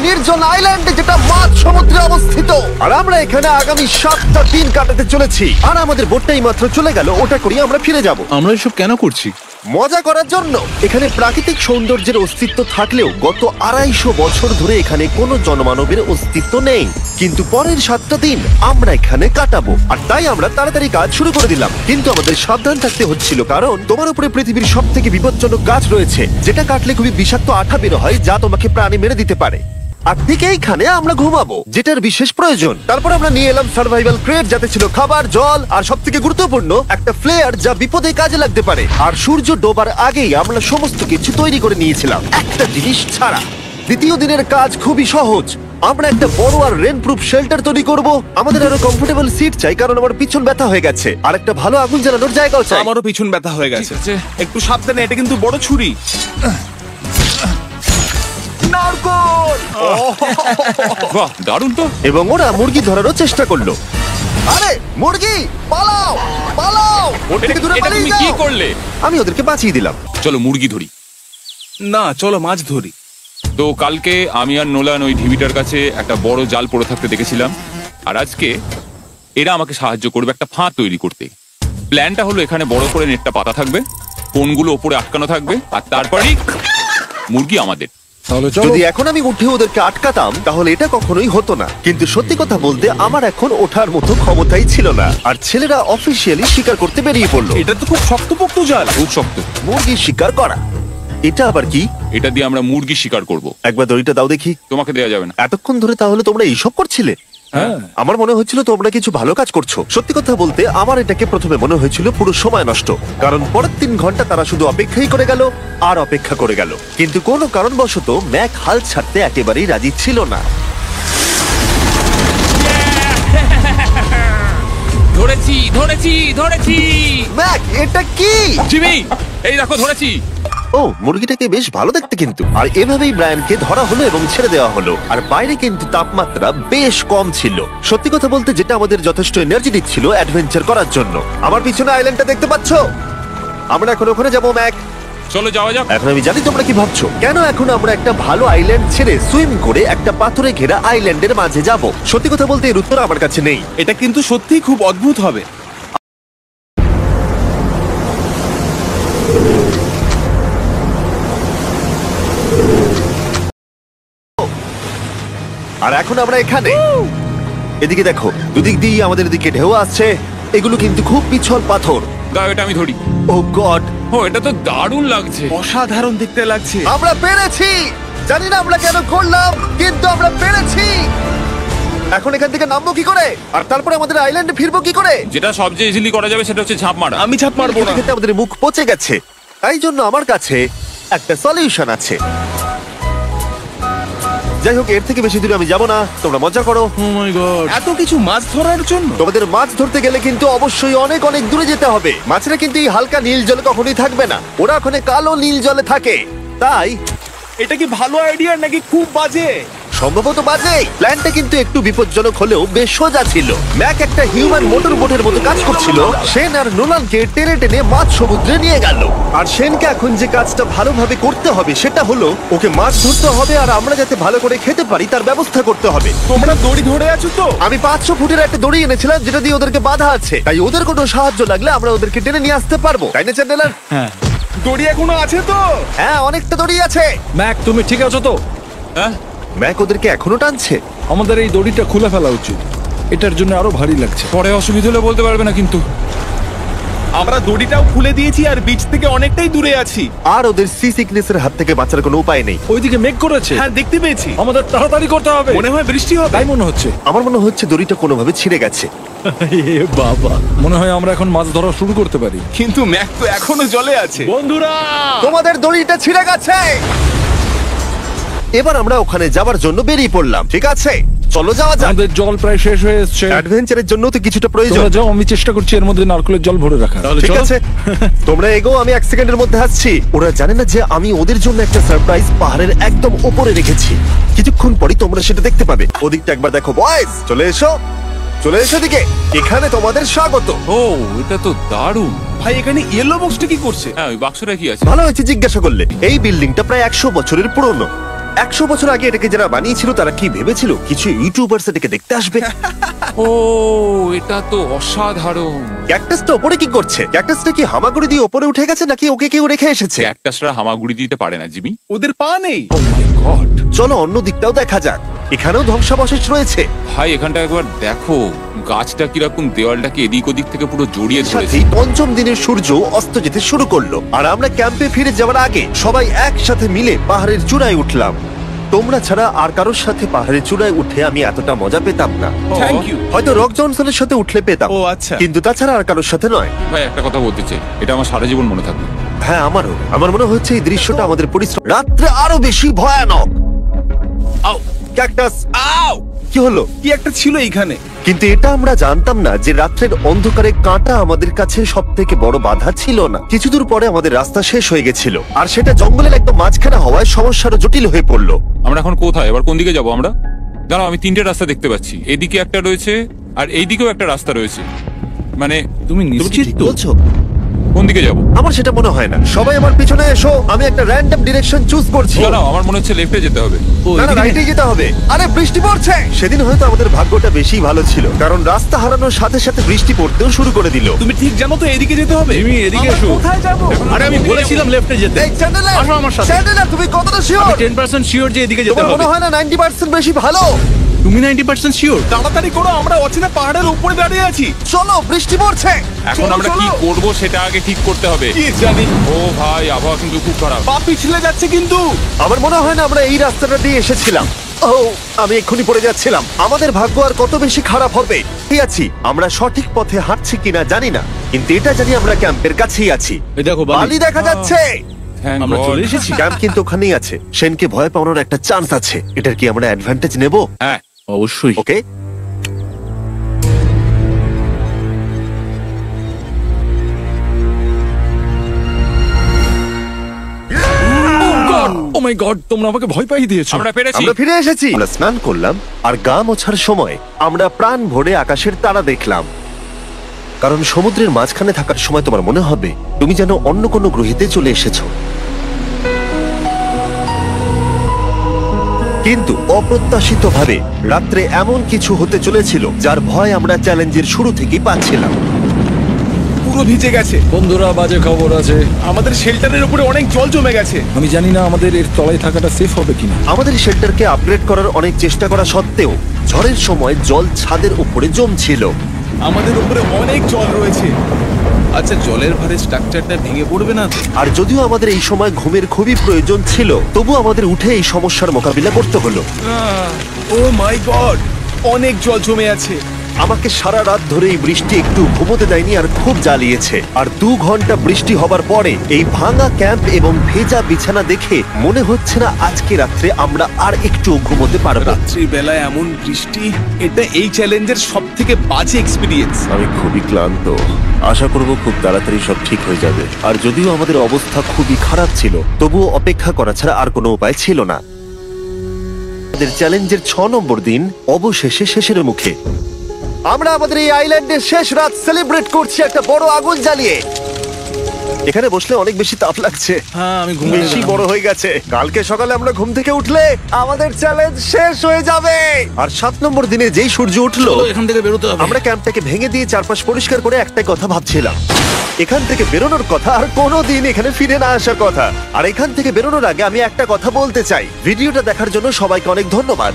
নির্জন আইল্যান্ডে, যেটা মাঝ সমুদ্রে অবস্থিত। আর আমরা এখানে আগামী 7টা দিন কাটাতে চলেছি। আর আমাদের বোটটাই মাত্র চলে গেল, ওটা করি আমরা ফিরে যাব। আমরা এসব কেন করছি? মজা করার জন্য। এখানে প্রাকৃতিক সৌন্দর্যের অস্তিত্ব থাকলেও গত 250 বছর ধরে এখানে কোনো জনমানবের অস্তিত্ব নেই। কিন্তু পরের 7টা দিন আমরা এখানে কাটাবো, আর তাই আমরা তাড়াতাড়ি কাজ শুরু করে দিলাম। কিন্তু আমাদের সাবধান থাকতে হচ্ছিল, কারণ তোমার উপরে পৃথিবীর সব থেকে বিপজ্জনক গাছ রয়েছে, যেটা কাটলে খুবই বিষাক্ত আঠা বের হয়, যা তোমাকে প্রাণে মেরে দিতে পারে। আর ঠিক এইখানে আমরা ঘুমাবো, যেটার বিশেষ প্রয়োজন। তারপর আমরা নিয়ে এলাম সার্ভাইভাল ক্রেট, যাতে ছিল খাবার, জল আর সবথেকে গুরুত্বপূর্ণ একটা ফ্লেয়ার, যা বিপদে কাজে লাগতে পারে। আর সূর্য ডোবার আগেই আমরা সমস্ত কিছু তৈরি করে নিয়েছিলাম, একটা জিনিস ছাড়া। দ্বিতীয় দিনের কাজ খুবই সহজ। আমরা একটা বড় আর রেন প্রুফ শেল্টার তৈরি করব। আমাদের আরো কমফোর্টেবল সিট চাই, কারণ আমার পিছন ব্যথা হয়ে গেছে। আর একটা ভালো আগুন জ্বালানোর জায়গাও চাই। আমারও পিছন ব্যথা হয়ে গেছে। একটু সাবধানে, এটা কিন্তু বড় ছুরি। নারকোল! বাহ, দারুণ তো। এবং ওরা মুরগি ধরারও চেষ্টা করলো। আরে মুরগি, পালাও পালাও! এটা থেকে দূরে এটা পালিয়ে তুমি যাও। কি করলে? আমি ওদেরকে বাঁচিয়ে দিলাম। চলো মুরগি ধরি। না, চলো মাছ ধরি। তো কালকে আমি আর নোলান ওই ঢিবিটার কাছে একটা বড় জাল পড়ে থাকতে দেখেছিলাম, আর আজকে এরা আমাকে সাহায্য করবে একটা ফাঁদ তৈরি করতে। প্ল্যানটা হলো, এখানে বড় করে নেটটা পাতা থাকবে, কোনগুলো ওপরে আটকানো থাকবে, আর তারপরেই মুরগি আমাদের। যদি এখন আমি উঠে ওদেরকে আটকাতাম, তাহলে এটা কখনোই হতো না। কিন্তু সত্যি কথা বলতে, আমার এখন ওঠার মতো ক্ষমতাই ছিল না। আর ছেলেরা অফিসিয়ালি শিকার করতে বেরিয়ে পড়লো। এটা তো খুব শক্তপোক্ত জাল। খুব শক্ত। মুরগি শিকার করা, এটা আবার কি? এটা দিয়ে আমরা মুরগি শিকার করব। একবার দড়িটা দাও দেখি। তোমাকে দেয়া যাবে না। এতক্ষণ ধরে তাহলে তোমরা এইসব করছিলে? হ্যাঁ। আমার মনে হচ্ছিল তোমরা কিছু ভালো কাজ করছো। সত্যি কথা বলতে, আমার এটাকে প্রথমে মনে হয়েছিল পুরো সময় নষ্ট, কারণ পরের 3 ঘন্টা তারা শুধু অপেক্ষাই করে গেল আর অপেক্ষা করে গেল। কিন্তু কোনো কারণবশত ম্যাক হাল ছাড়তে একেবারেই রাজি ছিল না। ধরেছি ধরেছি ধরেছি। ম্যাক, এটা কি? জিমি, এই দেখো ধরেছি। ও, মুরগিটাকে বেশ ভালো দেখতে কিন্তু। আর এভাবেই ব্রায়ানকে ধরা হলো এবং ছেড়ে দেওয়া হলো। আর বাইরে কিন্তু তাপমাত্রা বেশ কম ছিল। সত্যি কথা বলতে, যেটা আমাদের যথেষ্ট এনার্জি দিচ্ছিল অ্যাডভেঞ্চার করার জন্য। আমার পিছনে আইল্যান্ডটা দেখতে পাচ্ছ? আমরা এখন ওখানে যাবো ম্যাক। চলো যাওয়া যাক। এখন আমি জানি তোমরা কি ভাবছো, কেন এখন আমরা একটা ভালো আইল্যান্ড ছেড়ে সুইম করে একটা পাথরে ঘেরা আইল্যান্ডের মাঝে যাব। সত্যি কথা বলতে এর উত্তর আমার কাছে নেই। এটা কিন্তু সত্যিই খুব অদ্ভুত হবে। আর এখন আমরা এখানে। এদিকে দেখো, দুদিক দিয়ে আমাদের দিকে ঢেউ আসছে। এগুলো কিন্তু খুব পিছল পাথর। দাও, এটা আমি ধরি। ও গড, ও, এটা তো দারুণ লাগছে। অসাধারণ দেখতে লাগছে। আমরা পেরেছি! জানি না আমরা কেন করলাম, কিন্তু আমরা পেরেছি। এখন এখান থেকে নামবো কি করে, আর তারপরে আমাদের আইল্যান্ডে ফিরবো কি করে? যেটা সবচেয়ে ইজিলি করা যাবে সেটা হচ্ছে ঝাঁপ মারা। আমি ঝাঁপ মারবো না। খেতে আমাদের মুখ পচে গেছে, তাই জন্য আমার কাছে একটা সলিউশন আছে। যাই হোক, এর থেকে বেশি দূরে আমি যাব না, তোমরা মজা করো। ও মাই গড, এত কিছু মাছ ধরার জন্য? তোমাদের মাছ ধরতে গেলে কিন্তু অবশ্যই অনেক অনেক দূরে যেতে হবে। মাছেরা কিন্তু এই হালকা নীল জলে কখনোই থাকবে না, ওরা ওখানে কালো নীল জলে থাকে। তাই এটা কি ভালো আইডিয়া নাকি খুব বাজে? সম্ভবত বাজে। প্ল্যানটা কিন্তু একটু বিপজ্জনক হলেও বেশ সোজা ছিল। ম্যাক একটা হিউম্যান মোটর বোটের মতো কাজ করছিল। শেন আর নোলানকে টেনে টেনে মাছ সমুদ্রে নিয়ে গেল। আর শেনকে এখন যে কাজটা ভালোভাবে করতে হবে সেটা হলো, ওকে মাছ ধরতে হবে, আর আমরা যাতে ভালো করে খেতে পারি তার ব্যবস্থা করতে হবে। তোমরা দড়ি ধরে আছো তো? আমি 500 ফুটের একটা দড়ি এনেছিলাম, যেটা দিয়ে ওদেরকে বাঁধা আছে, তাই ওদের কোনো সাহায্য লাগলে আমরা ওদেরকে টেনে নিয়ে আসতে পারবো। তাই না চ্যান্ডেলার? হ্যাঁ। দড়ি এখনো আছে তো? হ্যাঁ, অনেকটা দড়ি আছে। ম্যাক, তুমি ঠিক আছো তো? হ্যাঁ, ম্যাক ওদেরকে এখনো টানছে। আমাদের এই দড়িটা খুলে ফেলা উচিত, এটার জন্য আরো ভারী লাগছে। পরে অসুবিধা হলে বলতে পারবে না কিন্তু। আমরা দড়িটাও খুলে দিয়েছি আর বিচ থেকে অনেকটাই দূরে আছি। আর ওদের সি সিকনেসের হাত থেকে বাঁচার কোনো উপায় নেই। ওইদিকে মেঘ করেছে। হ্যাঁ, দেখতে পেয়েছি। আমাদের তাড়াতাড়ি করতে হবে। মনে হয় বৃষ্টি হবে। তাই মনে হচ্ছে। আমার মনে হচ্ছে দড়িটা কোনোভাবে ছিঁড়ে গেছে। এ বাবা, মনে হয় আমরা এখন মাছ ধরা শুরু করতে পারি। কিন্তু ম্যাক তো এখনো জলে আছে। বন্ধুরা, তোমাদের দড়িটা ছিঁড়ে গেছে। এবার আমরা ওখানে যাবার জন্য বেরিয়ে পড়লাম। ঠিক আছে, চলো যাওয়া যাক। আমাদের জল প্রায় শেষ হয়ে এসেছে। অ্যাডভেঞ্চারের জন্য তো কিছুটা প্রয়োজন। তোমরা যাও, আমি চেষ্টা করছি এর মধ্যে নারকেলের জল ভরে রাখা। ঠিক আছে, তোমরা এগো, আমি 1 সেকেন্ডের মধ্যে আসছি। ওরা জানে না যে আমি ওদের জন্য একটা সারপ্রাইজ পাহাড়ের একদম উপরে রেখেছি। কিছুক্ষণ পরই তোমরা সেটা দেখতে পাবে। ওদিকটা একবার দেখো বয়েজ, চলে এসো, চলে এসো দিকে। এখানে তোমাদের স্বাগত। ও, এটা তো দারুণ। ভাই, এখানে ইয়েলো বক্সটা কি করছে? হ্যাঁ, ওই বাক্সটা কি আছে? ভালো হয়েছে জিজ্ঞাসা করলে। এই বিল্ডিংটা প্রায় 100 বছরের পুরনো। 100 বছর আগে এটাকে যারা বানিয়েছিল তারা কি ভেবেছিল কিছু ইউটিউবার্স এটাকে দেখতে আসবে? ও এটা তো অসাধারণ। ক্যাকটাসটা ওপরে কি করছে? ক্যাকটাসটা কি হামাগুড়ি দিয়ে ওপরে উঠে গেছে নাকি ওকে কেউ রেখে এসেছে? ক্যাকটাসরা হামাগুড়ি দিতে পারে না জিমি। ওদের পা নেই। ও মাই গড। চলো অন্য দিকটাও দেখা যাক। এখানেও ধ্বংসাবশেষ রয়েছে। ভাই এখানটা একবার দেখো, গাছটা কিরকম দেওয়ালটাকে এদিক ওদিক থেকে পুরো জড়িয়ে ধরেছে। সাথেই পঞ্চম দিনের সূর্য অস্ত যেতে শুরু করলো আর আমরা ক্যাম্পে ফিরে যাওয়ার আগে সবাই একসাথে মিলে পাহাড়ের চূড়ায় উঠলাম। তোমরা ছাড়া আর কারোর সাথে পাহাড়ের চূড়ায় উঠে আমি এতটা মজা পেতাম না। Thank you. হয়তো রক জনসনের সাথে উঠলে পেতাম, ও আচ্ছা। কিন্তু তাছাড়া আর কারোর সাথে নয়। ভাই একটা কথা বলতে চাই, এটা আমার সারা জীবন মনে থাকবে। হ্যাঁ আমারও। আমার মনে হচ্ছে এই দৃশ্যটা আমাদের পরিশ্রম রাত্রে আরো বেশি ভয়ানক। আউ ক্যাকটাস, আউ! কি হলো? কি একটা ছিল এইখানে। কিন্তু এটা আমরা জানতাম না যে রাত্রের অন্ধকারে কাঁটা আমাদের কাছে সব থেকে বড় বাধা ছিল না। কিছু দূর পরে আমাদের রাস্তা শেষ হয়ে গেছিল আর সেটা জঙ্গলের একদম মাঝখানে হওয়ায় সমস্যাটা জটিল হয়ে পড়লো। আমরা এখন কোথায়, এবার কোন দিকে যাবো আমরা? দাঁড়াও, আমি তিনটে রাস্তা দেখতে পাচ্ছি। এদিকে একটা রয়েছে আর এইদিকেও একটা রাস্তা রয়েছে। মানে তুমি তুমি নিশ্চিত ঠিক তো? বলছো? কোন দিকে যাবো? আমার সেটা মনে হয় না। সবাই আমার পিছনে এসো, আমি একটা র্যান্ডম ডিরেকশন চুজ করছি। দাঁড়াও, আমার মনে হচ্ছে লেফটে যেতে হবে। ও, না না, এদিকে- রাইটে যেতে হবে। আরে বৃষ্টি পড়ছে। সেদিন হয়তো আমাদের ভাগ্যটা বেশি ভালো ছিল, কারণ রাস্তা হারানোর সাথে সাথে বৃষ্টি পড়তেও শুরু করে দিল। তুমি ঠিক জানো তো এদিকে যেতে হবে? জিমি, এদিকে আমরা এসো। কোথায় যাবো? আরে আমি বলেছিলাম লেফটে যেতে। এই চ্যান্ডেলার, আসো আমার সাথে। চ্যান্ডেলার, তুমি কতটা শিওর? 10% শিওর যে এদিকে যেতে তোমার হবে। মনে হয় না 90% বেশি ভালো? তুমি 90% শিওর? তাড়াতাড়ি করো, আমরা অচেনা পাহাড়ের উপরে দাঁড়িয়ে আছি। চলো, বৃষ্টি পড়ছে। এখন চলো, আমরা চলো। কি করব সেটা আগে ঠিক করতে হবে। কি জানি, ও ভাই, আবহাওয়া কিন্তু খুব খারাপ। পা পিছলে যাচ্ছে কিন্তু। আমার মনে হয় না আমরা এই রাস্তাটা দিয়ে এসেছিলাম। ও, আমি এক্ষুনি পড়ে যাচ্ছিলাম। আমাদের ভাগ্য আর কত বেশি খারাপ হবে। ঠিক আছি, আমরা সঠিক পথে হাঁটছি কিনা জানি না, কিন্তু এটা জানি আমরা ক্যাম্পের কাছেই আছি। এই দেখো বালি বালি। দেখা যাচ্ছে। Thank আমরা God. চলে এসেছি। ক্যাম্প কিন্তু ওখানেই আছে। সেনকে ভয় পাওয়ানোর একটা চান্স আছে। এটার কি আমরা অ্যাডভান্টেজ নেব? হ্যাঁ, অবশ্যই। ওকে। ও মাই গড, তোমরা আমাকে ভয় পাইয়ে দিয়েছো। আমরা পেরেছি। আমরা ফিরে এসেছি। আমরা স্নান করলাম আর গা মোছার সময় আমরা প্রাণ ভরে আকাশের তারা দেখলাম। কারণ সমুদ্রের মাঝখানে থাকার সময় তোমার মনে হবে তুমি যেন অন্য কোনো গ্রহেতে চলে এসেছো। কিন্তু অপ্রত্যাশিতভাবে রাত্রে এমন কিছু হতে চলেছিল যার ভয় আমরা চ্যালেঞ্জের শুরু থেকেই পাচ্ছিলাম। পুরো ভিজে গেছে। বন্ধুরা, বাজে খবর আছে। আমাদের শেল্টারের উপরে অনেক জল জমে গেছে। আমি জানি না আমাদের এর তলায় থাকাটা সেফ হবে কিনা। আমাদের শেল্টারকে আপগ্রেড করার অনেক চেষ্টা করা সত্ত্বেও ঝড়ের সময় জল ছাদের উপরে জমছিল। আমাদের উপরে অনেক জল রয়েছে। আচ্ছা, জলের ভারে স্ট্রাকচারটা ভেঙে পড়বে না তো? আর যদিও আমাদের এই সময় ঘুমের খুবই প্রয়োজন ছিল, তবু আমাদের উঠে এই সমস্যার মোকাবিলা করতে হলো। ও মাই গড, অনেক জল জমে আছে। আমাকে সারা রাত ধরে এই বৃষ্টি একটু ঘুমোতে দেয়নি আর খুব জ্বালিয়েছে। আর 2 ঘন্টা বৃষ্টি হবার পরে এই ভাঙা ক্যাম্প এবং ভেজা বিছানা দেখে মনে হচ্ছে না আজকে রাত্রে আমরা আর একটু ঘুমোতে পারবো। রাত্রির বেলায় এমন বৃষ্টি, এটা এই চ্যালেঞ্জের সব থেকে বাজে এক্সপিরিয়েন্স। আমি খুবই ক্লান্ত। আশা করব খুব তাড়াতাড়ি সব ঠিক হয়ে যাবে। আর যদিও আমাদের অবস্থা খুবই খারাপ ছিল, তবুও অপেক্ষা করা ছাড়া আর কোনো উপায় ছিল না। আমাদের চ্যালেঞ্জের 6 নম্বর দিন অবশেষে শেষের মুখে। আমরা আমাদের এই আইল্যান্ডের শেষ রাত সেলিব্রেট করছি একটা বড় আগুন জ্বালিয়ে। এখানে বসলে অনেক বেশি তাপ লাগছে। হ্যাঁ, আমি ঘুমিয়ে বেশি গেলাম। বড় হয়ে গেছে। কালকে সকালে আমরা ঘুম থেকে উঠলে আমাদের চ্যালেঞ্জ শেষ হয়ে যাবে। আর 7 নম্বর দিনে যেই সূর্য উঠলো, চলো, এখান থেকে বেরোতে হবে। আমরা ক্যাম্পটাকে ভেঙে দিয়ে চারপাশ পরিষ্কার করে একটাই কথা ভাবছিলাম, এখান থেকে বেরোনোর কথা আর কোনোদিন এখানে ফিরে না আসার কথা। আর এখান থেকে বেরোনোর আগে আমি একটা কথা বলতে চাই, ভিডিওটা দেখার জন্য সবাইকে অনেক ধন্যবাদ।